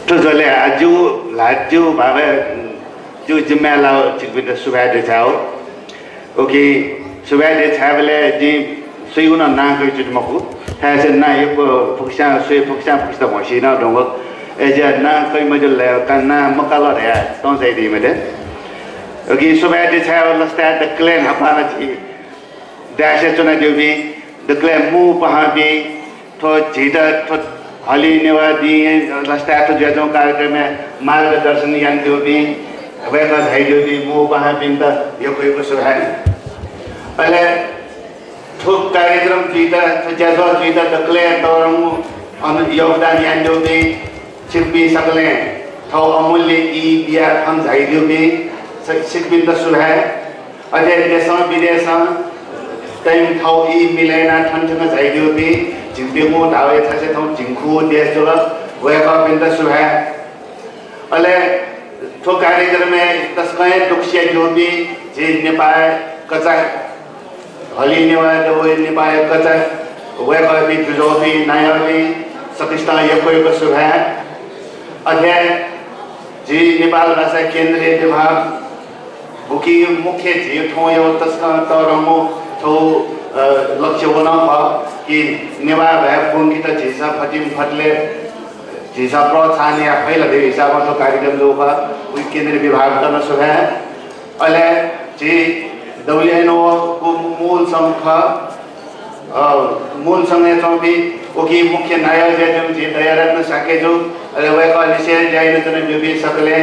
저절에 아주 바베 주 지메라 지금 수배돼 자오 오케이 수배돼 자벨에 지 수이구나 나그 주 먹고 해서 나 이거 복상 복상 머시나 동거 이제 나 거의 뭐줄래 간나 먹갈래 동생 되면은 여기 수배돼 자오 스타트 클랜 하파나지 대셔 전에 저기 declare move पहाड़ी तो जीता तो हाली निवादी रास्ता तो जैसे कार्यक्रम में मार्गदर्शन यानी जो भी वैसा है जो भी move पहाड़ी इंदा ये कोई कुछ है पहले थोक कार्यक्रम जीता तो जैसा जीता declare तो हम अनु योगदान यानी जो भी शिल्पी सकले तो अमूल्य ई बिया हम जाए जो भी शिल्पी तो सुबह अजय जैसा विदेशा टाइम थाउ ई मिलेना ठंड में जाए जो भी जिंदगी में दावे था से थाउ जिंकू देश जो वह का बिंदा सुबह अले तो कार्यक्रम में तस्में दुखिया जो भी जे नेपाल कच्चा हली नेपाल कच्चा वह का भी जो भी नया भी सतिष्ठा ये कोई को सुबह अध्यय जी नेपाल भाषा केंद्रीय विभाग बुकी मुख्य जी थो यो तस्का तरमो तो लक्ष्य बना था कि निवार वह पुंगी तो जैसा फटले जैसा प्रोत्साहन या पहले भी हिसाब से कार्यक्रम जो का वही केंद्रीय विभाग का न सुबह अले जी दौलियानो को मूल संघ तो भी ओकी मुख्य नायक जो जी दयारत्न साके जो अले वह का विषय जाए तो जो भी सकले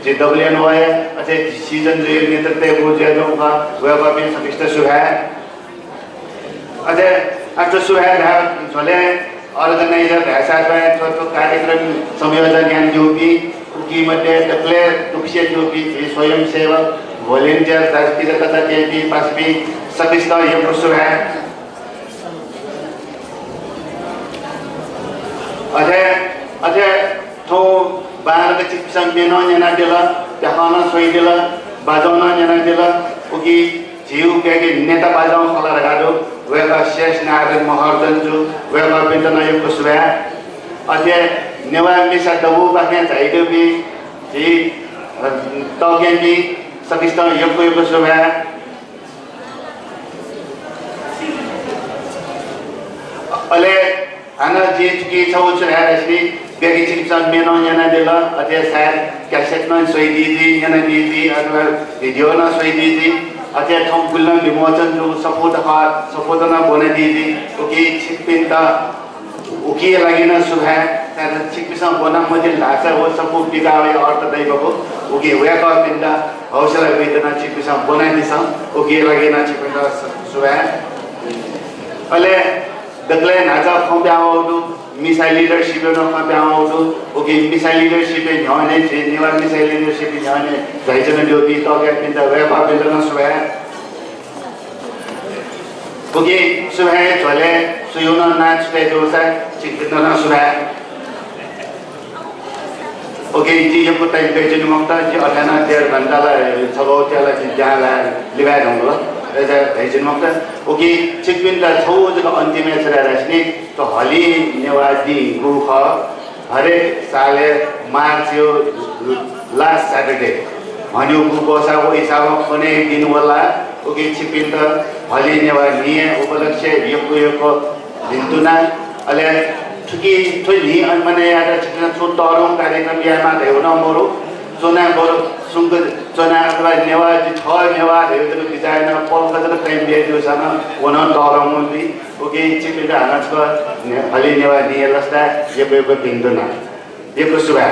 जी दौलियानो है अच्छे सीजन जो नेतृत्व वो जो का वह का भी सतिष्ठ सुबह अरे after सुबह धार चले ऑर्गेनाइजर ऐसा तो कार्यक्रम संयोजन यानी जो भी की मध्य declare दुखिया जो भी स्वयं सेवक वॉलंटियर राष्ट्रीय कथा के भी पास भी सतिष्ठ ये प्रस्तुत है अरे तो बाहर के चिकित्सा में ना दिला जहाना सोई दिला बाजौना जना दिला उकी जीव के नेता बाजाओं खला रखा दो वह का शेष नारायण महार्जन जो वह का बेतना ये कुछ है अजय निवार में सदबू बाकी चाहिए भी जी तो क्या भी सतिष्ठा ये कोई कुछ है अले आना जी की चौच है ऐसी बेगी चिकित्सा में ना जना दिला अजय सर कैसेट में सोई दीदी जना दीदी अथवा वीडियो ना सोई दीदी अजय थोम गुल्लम विमोचन जो सपोर्ट ना बोने दीदी ओके चिकपिंता ओके लगी ना सुबह तर चिकपिसा बोना मुझे लासा वो सपोर्ट दिखा हुआ और तो नहीं बको ओके वह का पिंडा हौसला भी इतना चिकपिसा बोने दिशा ओके लगी ना चिकपिंता सुबह अले दगले नाचा फॉर्म पे आओ तो मिसाइल लीडरशिप में ना पे आओ तो ओके मिसाइल लीडरशिप में जाने निवार मिसाइल लीडरशिप में जाने जाइए जो भी तो क्या पिंडा वह का पिंडा ना सुबह ओके सुबह चले सुयोना नाच पे जो सा चिकपिंडा ना सुबह ओके जी ये को टाइम पे जिन मौका जी 18 घंटा ला सबो चला जहाँ ला लिवाय होंगे ऐसा भेजन मौका ओके चिकपिंडा छो जो अंतिम में चला रखने तो हाली निवासी ग्रुप हरे साले मार्च यो लास्ट सैटरडे हन्यू ग्रुप ऐसा वो हिसाब कोने दिन वाला ओके चिकपिंडा हाली निवासी उपलक्ष्य यो दिनतुना अले चुकी तो ये अन्मने यार चिकपिंडा छो तौरों कार्यक्रम ये मार रहे हो ना मोरो सोना बोलो सुंग सोना अथवा नेवाजी छह नेवा है तो डिजाइन पॉल का तो टाइम दिया जो साना वो ना तौरों में भी ओके चिकपिंडा आना तो हली नेवा नहीं लस्ता ये पे पिंडो ना ये कुछ सुबह